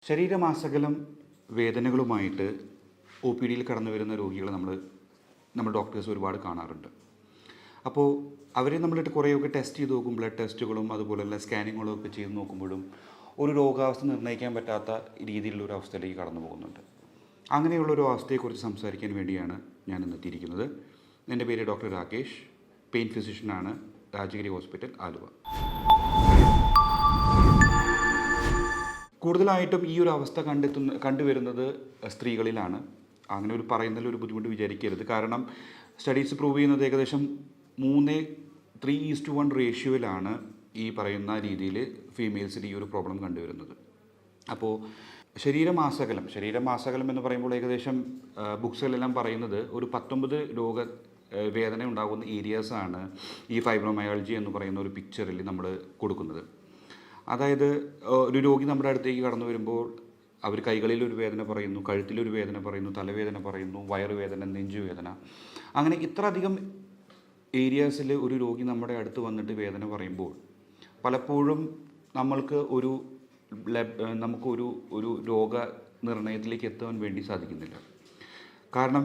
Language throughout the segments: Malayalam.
ശരീരമാസകലം വേദനകളുമായിട്ട് ഒ പി ഡിയിൽ കടന്നു വരുന്ന രോഗികളെ നമ്മൾ ഡോക്ടേഴ്സ് ഒരുപാട് കാണാറുണ്ട്. അപ്പോൾ അവരെ നമ്മളിട്ട് കുറേയൊക്കെ ടെസ്റ്റ് ചെയ്ത് നോക്കും, ബ്ലഡ് ടെസ്റ്റുകളും അതുപോലെയുള്ള സ്കാനിങ്ങുകളും ഒക്കെ ചെയ്ത് നോക്കുമ്പോഴും ഒരു രോഗാവസ്ഥ നിർണ്ണയിക്കാൻ പറ്റാത്ത രീതിയിലുള്ള ഒരു അവസ്ഥയിലേക്ക് കടന്നു പോകുന്നുണ്ട്. അങ്ങനെയുള്ളൊരു അവസ്ഥയെക്കുറിച്ച് സംസാരിക്കാൻ വേണ്ടിയാണ് ഞാൻ ഇന്നെത്തിയിരിക്കുന്നത്. എൻ്റെ പേര് ഡോക്ടർ രാകേഷ്, പെയിൻ ഫിസിഷ്യനാണ്, രാജഗിരി ഹോസ്പിറ്റൽ, ആലുവ. കൂടുതലായിട്ടും ഈ ഒരു അവസ്ഥ കണ്ടുവരുന്നത് സ്ത്രീകളിലാണ്. അങ്ങനെ ഒരു പറയുന്നതിൽ ഒരു ബുദ്ധിമുട്ട് വിചാരിക്കരുത്. കാരണം സ്റ്റഡീസ് പ്രൂവ് ചെയ്യുന്നത് ഏകദേശം 3:1 റേഷ്യോയിലാണ് ഈ പറയുന്ന രീതിയിൽ ഫീമെയിൽസിൽ ഈ ഒരു പ്രോബ്ലം കണ്ടുവരുന്നത്. അപ്പോൾ ശരീരമാസകലം എന്ന് പറയുമ്പോൾ ഏകദേശം ബുക്സുകളെല്ലാം പറയുന്നത് ഒരു 19 വേദന ഉണ്ടാകുന്ന ഏരിയാസാണ് ഈ ഫൈബ്രോമയാൾജി എന്ന് പറയുന്ന ഒരു പിക്ചറിൽ നമ്മൾ കൊടുക്കുന്നത്. അതായത് ഒരു രോഗി നമ്മുടെ അടുത്തേക്ക് കടന്നു വരുമ്പോൾ അവർ കൈകളിലൊരു വേദന പറയുന്നു, കഴുത്തിലൊരു വേദന പറയുന്നു, തലവേദന പറയുന്നു, വയറുവേദന, നെഞ്ചുവേദന, അങ്ങനെ ഇത്രയധികം ഏരിയാസിൽ ഒരു രോഗി നമ്മുടെ അടുത്ത് വന്നിട്ട് വേദന പറയുമ്പോൾ പലപ്പോഴും നമുക്കൊരു രോഗനിർണയത്തിലേക്ക് എത്താൻ വേണ്ടി സാധിക്കുന്നില്ല. കാരണം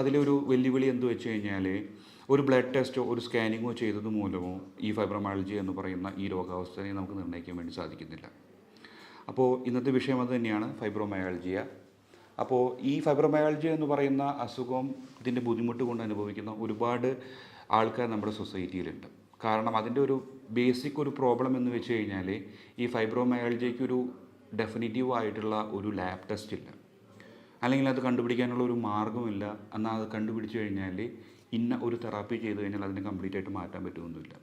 അതിലൊരു വെല്ലുവിളി എന്ത് വെച്ച് കഴിഞ്ഞാൽ ഒരു ബ്ലഡ് ടെസ്റ്റോ ഒരു സ്കാനിങ്ങോ ചെയ്തത് മൂലമോ ഈ ഫൈബ്രോമയാൾജി എന്ന് പറയുന്ന ഈ രോഗാവസ്ഥയെ നമുക്ക് നിർണ്ണയിക്കാൻ വേണ്ടി സാധിക്കുന്നില്ല. അപ്പോൾ ഇന്നത്തെ വിഷയം അത് തന്നെയാണ്, ഫൈബ്രോമയാൾജിയ. അപ്പോൾ ഈ ഫൈബ്രോമയാൾജിയ എന്ന് പറയുന്ന അസുഖം, ഇതിൻ്റെ ബുദ്ധിമുട്ട് കൊണ്ട് അനുഭവിക്കുന്ന ഒരുപാട് ആൾക്കാർ നമ്മുടെ സൊസൈറ്റിയിലുണ്ട്. കാരണം അതിൻ്റെ ഒരു ബേസിക് ഒരു പ്രോബ്ലം എന്ന് വെച്ച് കഴിഞ്ഞാൽ ഈ ഫൈബ്രോമയാൾജിയയ്ക്ക് ഒരു ഡെഫിനിറ്റീവ് ആയിട്ടുള്ള ഒരു ലാബ് ടെസ്റ്റ് ഇല്ല, അല്ലെങ്കിൽ അത് കണ്ടുപിടിക്കാനുള്ള ഒരു മാർഗ്ഗമില്ല. എന്നാൽ അത് കണ്ടുപിടിച്ച് കഴിഞ്ഞാൽ ഇന്ന ഒരു തെറാപ്പി ചെയ്ത് കഴിഞ്ഞാൽ അതിനെ കംപ്ലീറ്റ് ആയിട്ട് മാറ്റാൻ പറ്റുമൊന്നുമില്ല.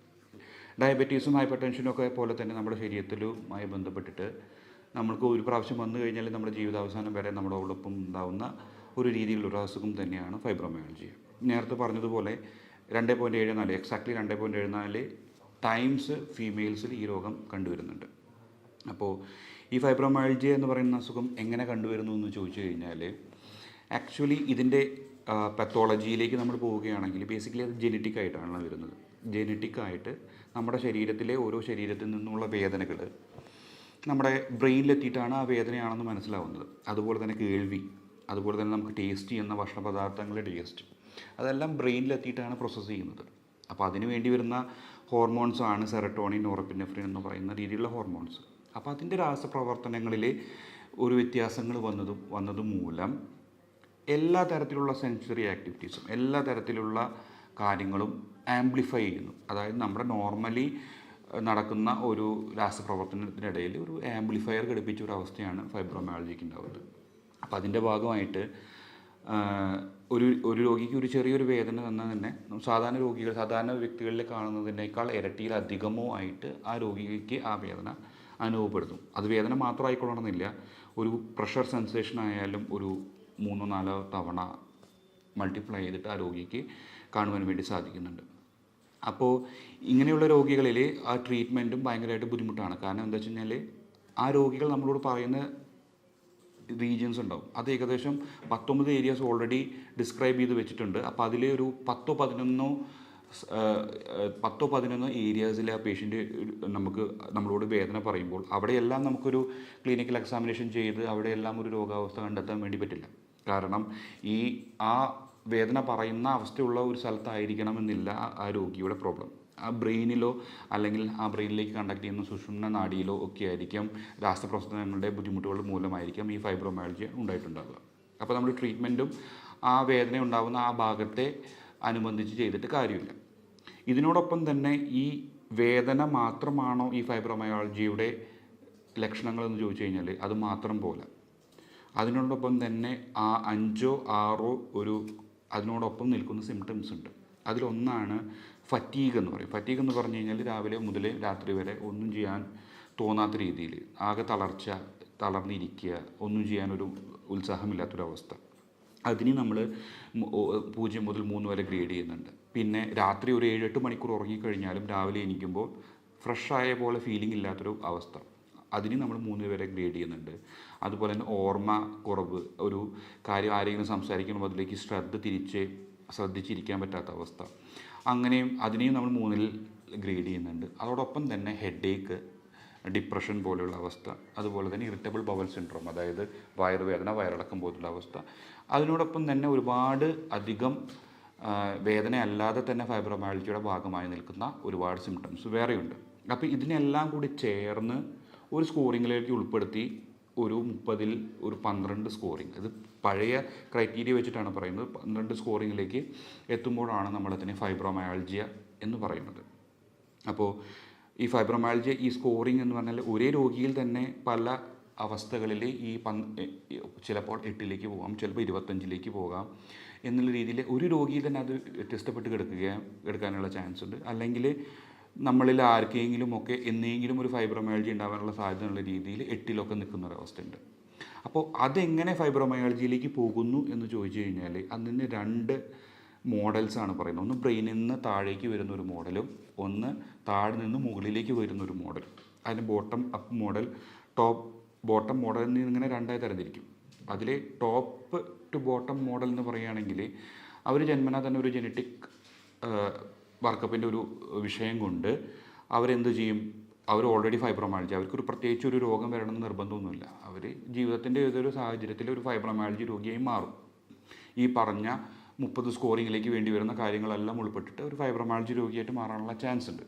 ഡയബറ്റീസും ഹൈപ്പർ ടെൻഷനും ഒക്കെ പോലെ തന്നെ നമ്മുടെ ശരീരത്തിലുമായി ബന്ധപ്പെട്ടിട്ട് നമ്മൾക്ക് ഒരു പ്രാവശ്യം വന്നു കഴിഞ്ഞാൽ നമ്മുടെ ജീവിതാവസാനം വരെ നമ്മളോടൊപ്പം ഉണ്ടാകുന്ന ഒരു രീതിയിലുള്ള അസുഖം തന്നെയാണ് ഫൈബ്രോമയാൾജിയ. നേരത്തെ പറഞ്ഞതുപോലെ 2.74 എക്സാക്ട്ലി 2.74 ടൈംസ് ഫീമെയിൽസിൽ ഈ രോഗം കണ്ടുവരുന്നുണ്ട്. അപ്പോൾ ഈ ഫൈബ്രോമയാൾജിയ എന്ന് പറയുന്ന അസുഖം എങ്ങനെ കണ്ടുവരുന്നു എന്ന് ചോദിച്ചു കഴിഞ്ഞാൽ ആക്ച്വലി ഇതിൻ്റെ പത്തോളജിയിലേക്ക് നമ്മൾ പോവുകയാണെങ്കിൽ ബേസിക്കലി അത് ജെനറ്റിക്കായിട്ടാണ് വരുന്നത്. ജെനറ്റിക്കായിട്ട് നമ്മുടെ ശരീരത്തിൽ നിന്നുള്ള വേദനകൾ നമ്മുടെ ബ്രെയിനിലെത്തിയിട്ടാണ് ആ വേദനയാണെന്ന് മനസ്സിലാവുന്നത്. അതുപോലെ തന്നെ കേൾവി, അതുപോലെ തന്നെ നമുക്ക് ടേസ്റ്റ് ചെയ്യുന്ന ഭക്ഷണപദാർത്ഥങ്ങളുടെ ടേസ്റ്റ്, അതെല്ലാം ബ്രെയിനിലെത്തിയിട്ടാണ് പ്രോസസ്സ് ചെയ്യുന്നത്. അപ്പോൾ അതിന് വേണ്ടി വരുന്ന ഹോർമോൺസാണ് സെറട്ടോണിൻ, നോറെപ്പിനെഫ്രിൻ എന്ന് പറയുന്ന രീതിയിലുള്ള ഹോർമോൺസ്. അപ്പോൾ അതിൻ്റെ രാസപ്രവർത്തനങ്ങളിൽ ഒരു വ്യത്യാസങ്ങൾ വന്നത് മൂലം എല്ലാ തരത്തിലുള്ള സെൻസറി ആക്ടിവിറ്റീസും, എല്ലാ തരത്തിലുള്ള കാര്യങ്ങളും ആംപ്ലിഫൈ ചെയ്യുന്നു. അതായത് നമ്മുടെ നോർമലി നടക്കുന്ന ഒരു രാസപ്രവർത്തനത്തിനിടയിൽ ഒരു ആംപ്ലിഫയർ ഘടിപ്പിച്ച ഒരു അവസ്ഥയാണ് ഫൈബ്രോമയാൾജിക്ക് ഉണ്ടാവുന്നത്. അപ്പോൾ അതിൻ്റെ ഭാഗമായിട്ട് ഒരു രോഗിക്ക് ഒരു ചെറിയൊരു വേദന തന്നാൽ തന്നെ സാധാരണ വ്യക്തികളിൽ കാണുന്നതിനേക്കാൾ ഇരട്ടിയിലധികമോ ആയിട്ട് ആ രോഗിക്ക് ആ വേദന അനുഭവപ്പെടുന്നു. അത് വേദന മാത്രമായിക്കൊള്ളണമെന്നില്ല, ഒരു പ്രഷർ സെൻസേഷൻ ആയാലും ഒരു 3-4 തവണ മൾട്ടിപ്ലൈ ചെയ്തിട്ട് ആ രോഗിക്ക് കാണുവാൻ വേണ്ടി സാധിക്കുന്നുണ്ട്. അപ്പോൾ ഇങ്ങനെയുള്ള രോഗികളിൽ ആ ട്രീറ്റ്മെൻറ്റും ഭയങ്കരമായിട്ട് ബുദ്ധിമുട്ടാണ്. കാരണം എന്താ വെച്ച് കഴിഞ്ഞാൽ ആ രോഗികൾ നമ്മളോട് പറയുന്ന റീജിയൻസ് ഉണ്ടാവും. അത് ഏകദേശം 19 ഏരിയാസ് ഓൾറെഡി ഡിസ്ക്രൈബ് ചെയ്ത് വെച്ചിട്ടുണ്ട്. അപ്പോൾ അതിൽ ഒരു 10-11 ഏരിയാസിൽ ആ പേഷ്യൻ്റ് നമ്മളോട് വേദന പറയുമ്പോൾ അവിടെയെല്ലാം നമുക്കൊരു ക്ലിനിക്കൽ എക്സാമിനേഷൻ ചെയ്ത് അവിടെയെല്ലാം ഒരു രോഗാവസ്ഥ കണ്ടെത്താൻ വേണ്ടി പറ്റില്ല. കാരണം ആ വേദന പറയുന്ന അവസ്ഥയുള്ള ഒരു സ്ഥലത്തായിരിക്കണമെന്നില്ല ആ രോഗിയുടെ പ്രോബ്ലം. ആ ബ്രെയിനിലോ അല്ലെങ്കിൽ ആ ബ്രെയിനിലേക്ക് കണ്ടക്ട് ചെയ്യുന്ന സുഷുമ്ന നാഡിയിലോ ഒക്കെ ആയിരിക്കും രാസപ്രവർത്തനങ്ങളുടെ ബുദ്ധിമുട്ടുകൾ മൂലമായിരിക്കും ഈ ഫൈബ്രോമയാൾജിയ ഉണ്ടായിട്ടുണ്ടാവുക. അപ്പോൾ നമ്മൾ ട്രീറ്റ്മെൻറ്റും ആ വേദന ഉണ്ടാകുന്ന ആ ഭാഗത്തെ അനുബന്ധിച്ച് ചെയ്തിട്ട് കാര്യമില്ല. ഇതിനോടൊപ്പം തന്നെ ഈ വേദന മാത്രമാണോ ഈ ഫൈബ്രോമയാൾജിയുടെ ലക്ഷണങ്ങളെന്ന് ചോദിച്ചു കഴിഞ്ഞാൽ അത് മാത്രം പോലെ അതിനോടൊപ്പം തന്നെ ആ 5-6 അതിനോടൊപ്പം നിൽക്കുന്ന സിംറ്റംസ് ഉണ്ട്. അതിലൊന്നാണ് ഫറ്റീഗ് എന്ന് പറയും. ഫറ്റീഗ് എന്ന് പറഞ്ഞു കഴിഞ്ഞാൽ രാവിലെ മുതൽ രാത്രി വരെ ഒന്നും ചെയ്യാൻ തോന്നാത്ത രീതിയിൽ ആകെ തളർന്നിരിക്കുക, ഒന്നും ചെയ്യാനൊരു ഉത്സാഹമില്ലാത്തൊരവസ്ഥ. അതിന് നമ്മൾ 0 മുതൽ 3 വരെ ഗ്രേഡ് ചെയ്യുന്നുണ്ട്. പിന്നെ രാത്രി ഒരു 7-8 മണിക്കൂർ ഉറങ്ങിക്കഴിഞ്ഞാലും രാവിലെ എണീക്കുമ്പോൾ ഫ്രഷായ പോലെ ഫീലിംഗ് ഇല്ലാത്തൊരു അവസ്ഥ, അതിന് നമ്മൾ 3 വരെ ഗ്രേഡ് ചെയ്യുന്നുണ്ട്. അതുപോലെ തന്നെ ഓർമ്മ കുറവ്, ഒരു കാര്യം ആരെങ്കിലും സംസാരിക്കുമ്പോൾ അതിലേക്ക് ശ്രദ്ധിച്ചിരിക്കാൻ പറ്റാത്ത അവസ്ഥ, അങ്ങനെയും അതിനെയും നമ്മൾ 3-ൽ ഗ്രേഡ് ചെയ്യുന്നുണ്ട്. അതോടൊപ്പം തന്നെ ഹെഡേക്ക്, ഡിപ്രഷൻ പോലെയുള്ള അവസ്ഥ, അതുപോലെ തന്നെ ഇറിറ്റബിൾ ബവൽ സിൻഡ്രോം, അതായത് വയറുവേദന, വയറിളക്കം പോലുള്ള അവസ്ഥ. അതിനോടൊപ്പം തന്നെ ഒരുപാട് അധികം വേദന അല്ലാതെ തന്നെ ഫൈബ്രോമയാൾജിയുടെ ഭാഗമായി നിൽക്കുന്ന ഒരുപാട് സിംറ്റംസ് വേറെയുണ്ട്. അപ്പോൾ ഇതിനെല്ലാം കൂടി ചേർന്ന് ഒരു സ്കോറിങ്ങിലേക്ക് ഉൾപ്പെടുത്തി ഒരു 30-ൽ ഒരു 12 സ്കോറിങ്, ഇത് പഴയ ക്രൈറ്റീരിയ വെച്ചിട്ടാണ് പറയുന്നത്, 12 സ്കോറിങ്ങിലേക്ക് എത്തുമ്പോഴാണ് നമ്മളതിനെ ഫൈബ്രോമയാൾജിയ എന്ന് പറയുന്നത്. അപ്പോൾ ഈ ഫൈബ്രോമയാൾജിയ, ഈ സ്കോറിങ് എന്ന് പറഞ്ഞാൽ ഒരേ രോഗിയിൽ തന്നെ പല അവസ്ഥകളിൽ ഈ ചിലപ്പോൾ 8ലേക്ക് പോകാം, ചിലപ്പോൾ 25ലേക്ക് പോകാം എന്നുള്ള രീതിയിൽ ഒരു രോഗിയിൽ തന്നെ അത് വ്യത്യസ്തപ്പെട്ട് എടുക്കാനുള്ള ചാൻസ് ഉണ്ട്. അല്ലെങ്കിൽ നമ്മളിൽ ആർക്കെങ്കിലും ഒക്കെ എന്നെങ്കിലും ഒരു ഫൈബ്രോമയാൾജി ഉണ്ടാകാനുള്ള സാധ്യത ഉള്ള രീതിയിൽ 8ലൊക്കെ നിൽക്കുന്ന ഒരവസ്ഥയുണ്ട്. അപ്പോൾ അതെങ്ങനെ ഫൈബ്രോമയാൾജിയിലേക്ക് പോകുന്നു എന്ന് ചോദിച്ചു കഴിഞ്ഞാൽ അതിന് 2 മോഡൽസാണ് പറയുന്നത്. ഒന്ന് ബ്രെയിനിൽ നിന്ന് താഴേക്ക് വരുന്ന ഒരു മോഡലും ഒന്ന് താഴെ നിന്ന് മുകളിലേക്ക് വരുന്ന ഒരു മോഡൽ. അതിന് bottom up model, top bottom model എന്നിങ്ങനെ 2ആയി തരംതിരിക്കും. അതിൽ ടോപ്പ് ടു ബോട്ടം മോഡൽ എന്ന് പറയുകയാണെങ്കിൽ അവർ ജന്മനാ തന്നെ ഒരു ജനറ്റിക് വർക്കപ്പിൻ്റെ ഒരു വിഷയം കൊണ്ട് അവരെന്ത് ചെയ്യും, അവർ ഓൾറെഡി ഫൈബ്രോമയാൾജി, അവർക്കൊരു പ്രത്യേകിച്ച് ഒരു രോഗം വരണമെന്ന് നിർബന്ധമൊന്നുമില്ല. അവർ ജീവിതത്തിൻ്റെ ഏതൊരു സാഹചര്യത്തിൽ ഒരു ഫൈബ്രോമയാൾജി രോഗിയായി മാറും. ഈ പറഞ്ഞ 30 സ്കോറിങ്ങിലേക്ക് വേണ്ടി വരുന്ന കാര്യങ്ങളെല്ലാം ഉൾപ്പെട്ടിട്ട് ഒരു ഫൈബ്രോമയാൾജി രോഗിയായിട്ട് മാറാനുള്ള ചാൻസ് ഉണ്ട്.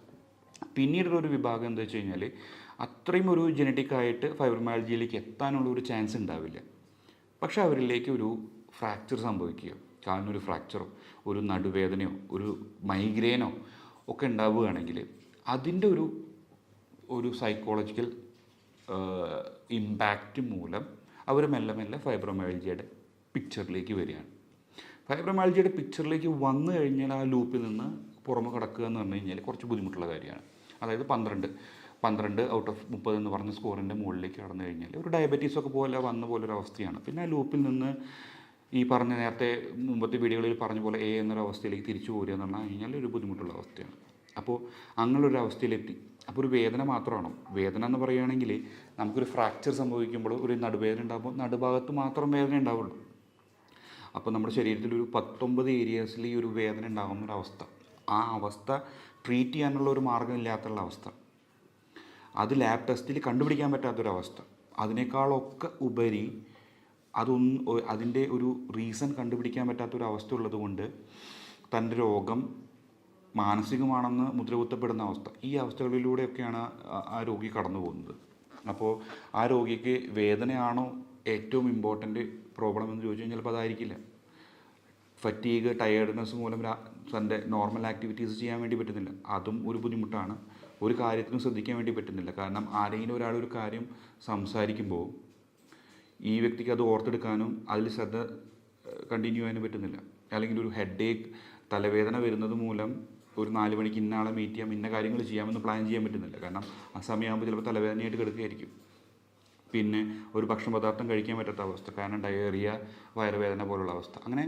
പിന്നീടുള്ളൊരു വിഭാഗം എന്താ വെച്ച് കഴിഞ്ഞാൽ അത്രയും ഒരു ജനറ്റിക്കായിട്ട് ഫൈബ്രോമയാൾജിയിലേക്ക് എത്താനുള്ള ഒരു ചാൻസ് ഉണ്ടാവില്ല. പക്ഷേ അവരിലേക്ക് ഒരു ഫ്രാക്ചർ സംഭവിക്കുക, കാലിനൊരു ഫ്രാക്ചറോ ഒരു നടുവേദനയോ ഒരു മൈഗ്രെയിനോ ഒക്കെ ഉണ്ടാവുകയാണെങ്കിൽ അതിൻ്റെ ഒരു സൈക്കോളജിക്കൽ ഇമ്പാക്റ്റ് മൂലം അവർ മെല്ലെ മെല്ലെ ഫൈബ്രോമയാൾജിയുടെ പിക്ചറിലേക്ക് വരികയാണ്. ഫൈബ്രോമയാൾജിയുടെ പിക്ചറിലേക്ക് വന്നു കഴിഞ്ഞാൽ ആ ലൂപ്പിൽ നിന്ന് പുറമെ കിടക്കുക എന്ന് പറഞ്ഞു കഴിഞ്ഞാൽ കുറച്ച് ബുദ്ധിമുട്ടുള്ള കാര്യമാണ്. അതായത് 12 ഔട്ട് ഓഫ് 30 എന്ന് പറഞ്ഞ സ്കോറിൻ്റെ മുകളിലേക്ക് കടന്നു കഴിഞ്ഞാൽ ഒരു ഡയബറ്റീസൊക്കെ പോലെ വന്ന പോലൊരു അവസ്ഥയാണ്. പിന്നെ ആ ലൂപ്പിൽ നിന്ന് ഈ പറഞ്ഞ നേരത്തെ മുമ്പത്തെ വീഡിയോകളിൽ പറഞ്ഞ പോലെ എന്നൊരവസ്ഥയിലേക്ക് തിരിച്ചു പോരുക എന്ന് പറഞ്ഞു കഴിഞ്ഞാൽ ഒരു ബുദ്ധിമുട്ടുള്ള അവസ്ഥയാണ്. അപ്പോൾ അങ്ങനൊരു അവസ്ഥയിലെത്തി. അപ്പോൾ ഒരു വേദന മാത്രമാണോ? വേദന എന്ന് പറയുകയാണെങ്കിൽ നമുക്കൊരു ഫ്രാക്ചർ സംഭവിക്കുമ്പോൾ ഒരു നടുവേദന ഉണ്ടാകുമ്പോൾ നടുഭാഗത്ത് മാത്രം വേദന ഉണ്ടാവുള്ളൂ. അപ്പോൾ നമ്മുടെ ശരീരത്തിൽ ഒരു 19 ഏരിയാസിൽ ഈ ഒരു വേദന ഉണ്ടാകുന്നൊരവസ്ഥ, ആ അവസ്ഥ ട്രീറ്റ് ചെയ്യാനുള്ള ഒരു മാർഗ്ഗമില്ലാത്തുള്ള അവസ്ഥ, അത് ലാബ് ടെസ്റ്റിൽ കണ്ടുപിടിക്കാൻ പറ്റാത്തൊരവസ്ഥ, അതിനേക്കാളൊക്കെ ഉപരി അതിൻ്റെ ഒരു റീസൺ കണ്ടുപിടിക്കാൻ പറ്റാത്തൊരവസ്ഥ ഉള്ളത് കൊണ്ട് തൻ്റെ രോഗം മാനസികമാണെന്ന് മുദ്രകുത്തപ്പെടുന്ന അവസ്ഥ, ഈ അവസ്ഥകളിലൂടെയൊക്കെയാണ് ആ രോഗി കടന്നു പോകുന്നത്. അപ്പോൾ ആ രോഗിക്ക് വേദനയാണോ ഏറ്റവും ഇമ്പോർട്ടൻ്റ് പ്രോബ്ലം എന്ന് ചോദിച്ചു കഴിഞ്ഞാൽ ചിലപ്പോൾ അതായിരിക്കില്ല. ഫറ്റീഗ്, ടയേർഡ്നെസ് മൂലം തൻ്റെ നോർമൽ ആക്ടിവിറ്റീസ് ചെയ്യാൻ വേണ്ടി പറ്റുന്നില്ല, അതും ഒരു ബുദ്ധിമുട്ടാണ്. ഒരു കാര്യത്തിനും ശ്രദ്ധിക്കാൻ വേണ്ടി പറ്റുന്നില്ല. കാരണം ആരെങ്കിലും ഒരാളൊരു കാര്യം സംസാരിക്കുമ്പോൾ ഈ വ്യക്തിക്ക് അത് ഓർത്തെടുക്കാനും അതിൽ ശ്രദ്ധ കണ്ടിന്യൂ ചെയ്യാനും പറ്റുന്നില്ല. അല്ലെങ്കിൽ ഒരു ഹെഡ് ഏക്ക്, തലവേദന വരുന്നത് മൂലം ഒരു 4 മണിക്ക് ഇന്ന ആളെ മീറ്റ് ചെയ്യാം, ഇന്ന കാര്യങ്ങൾ ചെയ്യാമെന്ന് പ്ലാൻ ചെയ്യാൻ പറ്റുന്നില്ല. കാരണം ആ സമയമാകുമ്പോൾ ചിലപ്പോൾ തലവേദനയായിട്ട് കിടക്കുകയായിരിക്കും. പിന്നെ ഒരു ഭക്ഷണപദാർത്ഥം കഴിക്കാൻ പറ്റാത്ത അവസ്ഥ, കാരണം ഡയേറിയ, വയറുവേദന പോലുള്ള അവസ്ഥ. അങ്ങനെ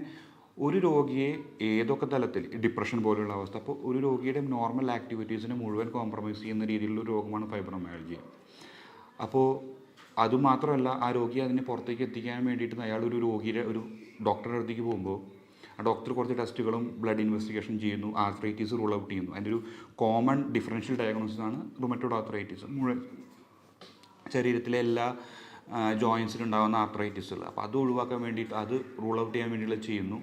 ഒരു രോഗിയെ ഏതൊക്കെ തലത്തിൽ, ഡിപ്രഷൻ പോലുള്ള അവസ്ഥ, അപ്പോൾ ഒരു രോഗിയുടെ നോർമൽ ആക്ടിവിറ്റീസിനെ മുഴുവൻ കോംപ്രമൈസ് ചെയ്യുന്ന രീതിയിലുള്ള രോഗമാണ് ഫൈബ്രോമയാൾജിയ. അപ്പോൾ അതുമാത്രമല്ല, ആ രോഗിയെ അതിനെ പുറത്തേക്ക് എത്തിക്കാൻ വേണ്ടിയിട്ട് അയാൾ ഒരു ഡോക്ടറുടെ അടുത്തേക്ക് പോകുമ്പോൾ ആ ഡോക്ടർ കുറച്ച് ടെസ്റ്റുകളും ബ്ലഡ് ഇൻവെസ്റ്റിഗേഷൻ ചെയ്യുന്നു, ആർത്രൈറ്റീസ് റൂൾ ഔട്ട് ചെയ്യുന്നു. അതിൻ്റെ ഒരു കോമൺ ഡിഫറൻഷ്യൽ ഡയഗ്നോസിസാണ് റുമറ്റോയ്ഡ് ആർത്രൈറ്റീസ്. ശരീരത്തിലെ എല്ലാ ജോയിൻസിലുണ്ടാകുന്ന ആർത്രൈറ്റിസുകൾ. അപ്പോൾ അത് ഒഴിവാക്കാൻ വേണ്ടിയിട്ട്, അത് റൂൾ ഔട്ട് ചെയ്യാൻ വേണ്ടിയിട്ട് ചെയ്യുന്നു.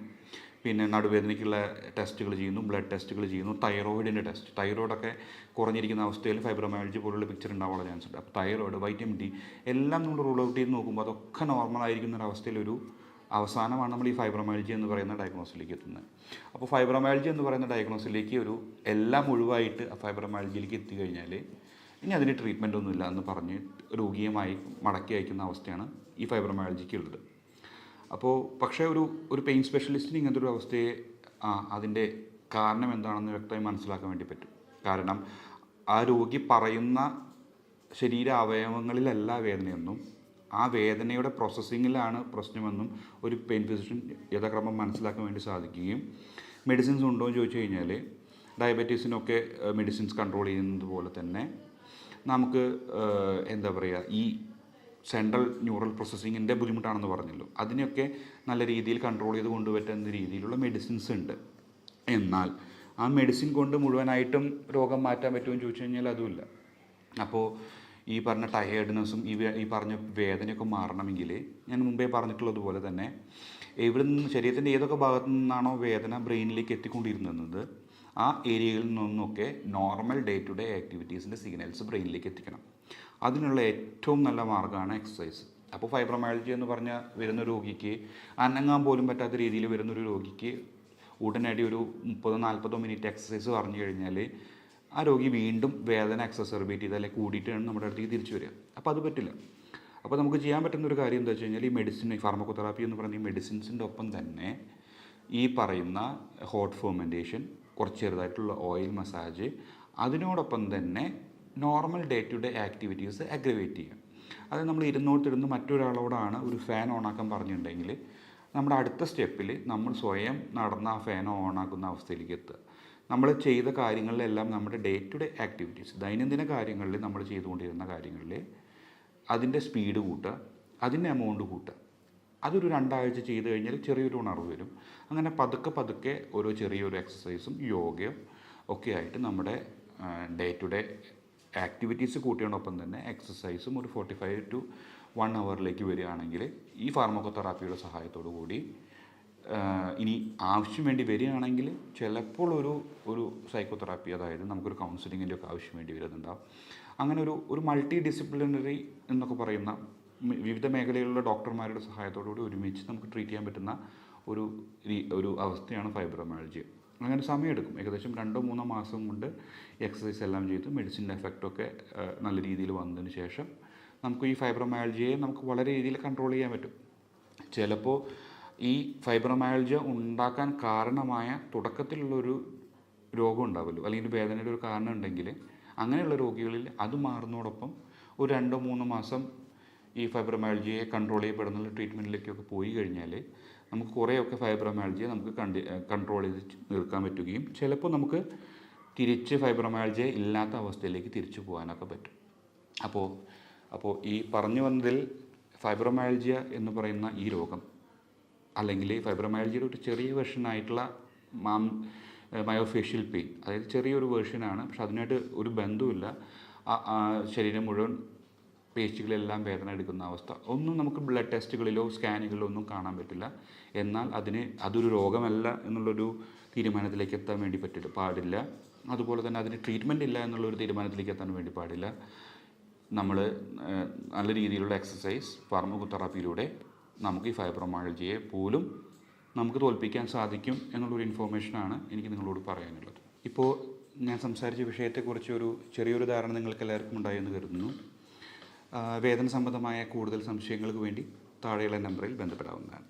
പിന്നെ നടുവേദനയ്ക്കുള്ള ടെസ്റ്റുകൾ ചെയ്യുന്നു, ബ്ലഡ് ടെസ്റ്റുകൾ ചെയ്യുന്നു, തൈറോയിഡിൻ്റെ ടെസ്റ്റ്, തൈറോയിഡൊക്കെ കുറഞ്ഞിരിക്കുന്ന അവസ്ഥയിൽ ഫൈബ്രോമയാൾജി പോലുള്ള പിക്ചർ ഉണ്ടാവാനുള്ള ചാൻസ് ഉണ്ട്. അപ്പോൾ തൈറോയിഡ്, വൈറ്റമിൻ ഡി എല്ലാം നമ്മൾ റൂൾ ഔട്ട് ചെയ്ത് നോക്കുമ്പോൾ അതൊക്കെ നോർമലായിരിക്കുന്ന ഒരവസ്ഥയിലൊരു അവസാനമാണ് നമ്മൾ ഈ ഫൈബ്രോമയാൾജി എന്ന് പറയുന്ന ഡയഗ്നോസിലേക്ക് എത്തുന്നത്. അപ്പോൾ ഫൈബ്രോമയാൾജി എന്ന് പറയുന്ന ഡയഗ്നോസിലേക്ക് എല്ലാം ഒഴിവായിട്ട് ഫൈബ്രോമയാൾജിയിലേക്ക് എത്തിക്കഴിഞ്ഞാൽ ഇനി അതിന് ട്രീറ്റ്മെൻ്റ് ഒന്നുമില്ല എന്ന് പറഞ്ഞ് രോഗിയുമായി മടക്കി അയക്കുന്ന അവസ്ഥയാണ് ഈ ഫൈബ്രോമയാൾജിക്ക് ഉള്ളത്. അപ്പോൾ പക്ഷേ ഒരു പെയിൻ സ്പെഷ്യലിസ്റ്റിന് ഇങ്ങനത്തെ ഒരു അവസ്ഥയെ അതിൻ്റെ കാരണം എന്താണെന്ന് വ്യക്തമായി മനസ്സിലാക്കാൻ വേണ്ടി പറ്റും. കാരണം ആ രോഗി പറയുന്ന ശരീര അവയവങ്ങളിലല്ല വേദനയെന്നും ആ വേദനയുടെ പ്രോസസ്സിങ്ങിലാണ് പ്രശ്നമെന്നും ഒരു പെയിൻ ഫിസിഷ്യൻ യഥാക്രമം മനസ്സിലാക്കാൻ വേണ്ടി സാധിക്കുകയും മെഡിസിൻസ് ഉണ്ടോ എന്ന് ചോദിച്ചു കഴിഞ്ഞാൽ ഡയബറ്റീസിനൊക്കെ മെഡിസിൻസ് കൺട്രോൾ ചെയ്യുന്നത് പോലെ തന്നെ നമുക്ക് എന്താ പറയുക, ഈ സെൻട്രൽ ന്യൂറൽ പ്രോസസ്സിങ്ങിൻ്റെ ബുദ്ധിമുട്ടാണെന്ന് പറഞ്ഞല്ലോ, അതിനെയൊക്കെ നല്ല രീതിയിൽ കൺട്രോൾ ചെയ്ത് കൊണ്ടുപറ്റുന്ന രീതിയിലുള്ള മെഡിസിൻസ് ഉണ്ട്. എന്നാൽ ആ മെഡിസിൻ കൊണ്ട് മുഴുവനായിട്ടും രോഗം മാറ്റാൻ പറ്റുമെന്ന് ചോദിച്ചു കഴിഞ്ഞാൽ അതുമില്ല. അപ്പോൾ ഈ പറഞ്ഞ ടയേർഡ്നെസ്സും ഈ പറഞ്ഞ വേദനയൊക്കെ മാറണമെങ്കിൽ ഞാൻ മുമ്പേ പറഞ്ഞിട്ടുള്ളതുപോലെ തന്നെ എവിടെ നിന്ന് ശരീരത്തിൻ്റെ ഏതൊക്കെ ഭാഗത്തു നിന്നാണോ വേദന ബ്രെയിനിലേക്ക് എത്തിക്കൊണ്ടിരുന്നത് ആ ഏരിയകളിൽ നിന്നൊക്കെ നോർമൽ ഡേ ടു ഡേ ആക്ടിവിറ്റീസിൻ്റെ സിഗ്നൽസ് ബ്രെയിനിലേക്ക് എത്തിക്കണം. അതിനുള്ള ഏറ്റവും നല്ല മാർഗ്ഗമാണ് എക്സസൈസ്. അപ്പോൾ ഫൈബ്രോമയാൾജിയ എന്ന് പറഞ്ഞാൽ വരുന്ന രോഗിക്ക് അനങ്ങാൻ പോലും പറ്റാത്ത രീതിയിൽ വരുന്നൊരു രോഗിക്ക് ഉടനടി ഒരു 30-40 മിനിറ്റ് എക്സസൈസ് പറഞ്ഞു കഴിഞ്ഞാൽ ആ രോഗി വീണ്ടും വേദന എക്സസർബേറ്റ് ചെയ്ത് അല്ലെങ്കിൽ കൂടിയിട്ടാണ് നമ്മുടെ അടുത്തേക്ക് തിരിച്ചു വരിക. അപ്പോൾ അത് പറ്റില്ല. അപ്പോൾ നമുക്ക് ചെയ്യാൻ പറ്റുന്ന ഒരു കാര്യം എന്താ വെച്ച് കഴിഞ്ഞാൽ ഈ മെഡിസിൻ, ഈ ഫാർമക്കോതെറാപ്പി എന്ന് പറയുന്ന ഈ മെഡിസിൻസിൻ്റെ ഒപ്പം തന്നെ ഈ പറയുന്ന ഹോട്ട് ഫെർമെൻറ്റേഷൻ, കുറച്ച് ചെറുതായിട്ടുള്ള ഓയിൽ മസാജ്, അതിനോടൊപ്പം തന്നെ normal day to day activities aggravate ചെയ്യുക. അത് നമ്മൾ ഇരുന്നോട്ടിരുന്ന് മറ്റൊരാളോടാണ് ഒരു ഫാൻ ഓണാക്കാൻ പറഞ്ഞിട്ടുണ്ടെങ്കിൽ നമ്മുടെ അടുത്ത സ്റ്റെപ്പിൽ നമ്മൾ സ്വയം നടന്ന ആ ഫാൻ ഓണാക്കുന്ന അവസ്ഥയിലേക്ക് എത്തുക. നമ്മൾ ചെയ്ത കാര്യങ്ങളിലെല്ലാം നമ്മുടെ ഡേ ടു ഡേ ആക്ടിവിറ്റീസ്, ദൈനംദിന കാര്യങ്ങളിൽ നമ്മൾ ചെയ്തുകൊണ്ടിരുന്ന കാര്യങ്ങളിൽ അതിൻ്റെ സ്പീഡ് കൂട്ടുക, അതിൻ്റെ എമൗണ്ട് കൂട്ടുക. അതൊരു 2 ആഴ്ച ചെയ്ത് കഴിഞ്ഞാൽ ചെറിയൊരു ഉണർവ് വരും. അങ്ങനെ പതുക്കെ ഓരോ ചെറിയൊരു എക്സസൈസും യോഗയും ഒക്കെ ആയിട്ട് നമ്മുടെ ഡേ ടു ഡേ ആക്ടിവിറ്റീസ് കൂട്ടിയോടൊപ്പം തന്നെ എക്സസൈസും ഒരു 45 to 1 hourലേക്ക് വരികയാണെങ്കിൽ ഈ ഫാർമക്കോതെറാപ്പിയുടെ സഹായത്തോടു കൂടി ഇനി ആവശ്യം വേണ്ടി വരികയാണെങ്കിൽ ചിലപ്പോൾ ഒരു സൈക്കോതെറാപ്പി, അതായത് നമുക്കൊരു കൗൺസിലിങ്ങിൻ്റെ ഒക്കെ ആവശ്യം വേണ്ടി വരുന്നുണ്ടാവും. അങ്ങനെ ഒരു മൾട്ടി ഡിസിപ്ലിനറി എന്നൊക്കെ പറയുന്ന വിവിധ മേഖലയിലുള്ള ഡോക്ടർമാരുടെ സഹായത്തോടുകൂടി ഒരുമിച്ച് നമുക്ക് ട്രീറ്റ് ചെയ്യാൻ പറ്റുന്ന ഒരു അവസ്ഥയാണ് ഫൈബ്രോമയാൾജിയ. അങ്ങനെ സമയമെടുക്കും. ഏകദേശം 2-3 മാസം കൊണ്ട് എക്സസൈസ് എല്ലാം ചെയ്ത് മെഡിസിൻ്റെ എഫക്റ്റൊക്കെ നല്ല രീതിയിൽ വന്നതിന് ശേഷം നമുക്ക് ഈ ഫൈബ്രോമയാൾജിയയെ നമുക്ക് വളരെ രീതിയിൽ കൺട്രോൾ ചെയ്യാൻ പറ്റും. ചിലപ്പോൾ ഈ ഫൈബ്രോമയാൾജിയ ഉണ്ടാക്കാൻ കാരണമായ തുടക്കത്തിലുള്ളൊരു രോഗം ഉണ്ടാവുമല്ലോ, അല്ലെങ്കിൽ വേദനയുടെ ഒരു കാരണം ഉണ്ടെങ്കിൽ അങ്ങനെയുള്ള രോഗികളിൽ അത് മാറുന്നതോടൊപ്പം ഒരു 2-3 മാസം ഈ ഫൈബ്രോമയാൾജിയയെ കൺട്രോൾ ചെയ്യപ്പെടുന്ന ട്രീറ്റ്മെൻറ്റിലേക്കൊക്കെ പോയി കഴിഞ്ഞാൽ നമുക്ക് കുറേയൊക്കെ ഫൈബ്രോമയാൾജിയ നമുക്ക് കൺട്രോൾ ചെയ്ത് നിർക്കാൻ പറ്റുകയും ചിലപ്പോൾ നമുക്ക് തിരിച്ച് ഫൈബ്രോമയാൾജിയ ഇല്ലാത്ത അവസ്ഥയിലേക്ക് തിരിച്ചു പോകാനൊക്കെ പറ്റും. അപ്പോൾ ഈ പറഞ്ഞു വന്നതിൽ ഫൈബ്രോമയാൾജിയ എന്ന് പറയുന്ന ഈ രോഗം, അല്ലെങ്കിൽ ഫൈബ്രോമയാൾജിയുടെ ഒരു ചെറിയ വെർഷനായിട്ടുള്ള മയോഫേഷ്യൽ പെയിൻ, അതായത് ചെറിയൊരു വേർഷനാണ്, പക്ഷെ അതിനായിട്ട് ഒരു ബന്ധവുമില്ല. ശരീരം മുഴുവൻ പേശികളെല്ലാം വേദന എടുക്കുന്ന അവസ്ഥ ഒന്നും നമുക്ക് ബ്ലഡ് ടെസ്റ്റുകളിലോ സ്കാനുകളിലോ ഒന്നും കാണാൻ പറ്റില്ല. എന്നാൽ അതൊരു രോഗമല്ല എന്നുള്ളൊരു തീരുമാനത്തിലേക്ക് എത്താൻ വേണ്ടി പാടില്ല. അതുപോലെ തന്നെ അതിന് ട്രീറ്റ്മെൻറ്റ് ഇല്ല എന്നുള്ളൊരു തീരുമാനത്തിലേക്ക് എത്താൻ വേണ്ടി പാടില്ല. നമ്മൾ നല്ല രീതിയിലുള്ള എക്സസൈസ്, ഫാർമക്കോതെറാപ്പിയിലൂടെ നമുക്ക് ഈ ഫൈബ്രോമയാൾജിയയെ പോലും നമുക്ക് തോൽപ്പിക്കാൻ സാധിക്കും എന്നുള്ളൊരു ഇൻഫോർമേഷനാണ് എനിക്ക് നിങ്ങളോട് പറയാനുള്ളത്. ഇപ്പോൾ ഞാൻ സംസാരിച്ച വിഷയത്തെക്കുറിച്ച് ചെറിയൊരു ധാരണ നിങ്ങൾക്ക് എല്ലാവർക്കും ഉണ്ടായെന്ന് കരുതുന്നു. വേദന സംബന്ധമായ കൂടുതൽ സംശയങ്ങൾക്ക് വേണ്ടി താഴെയുള്ള നമ്പറിൽ ബന്ധപ്പെടാവുന്നതാണ്.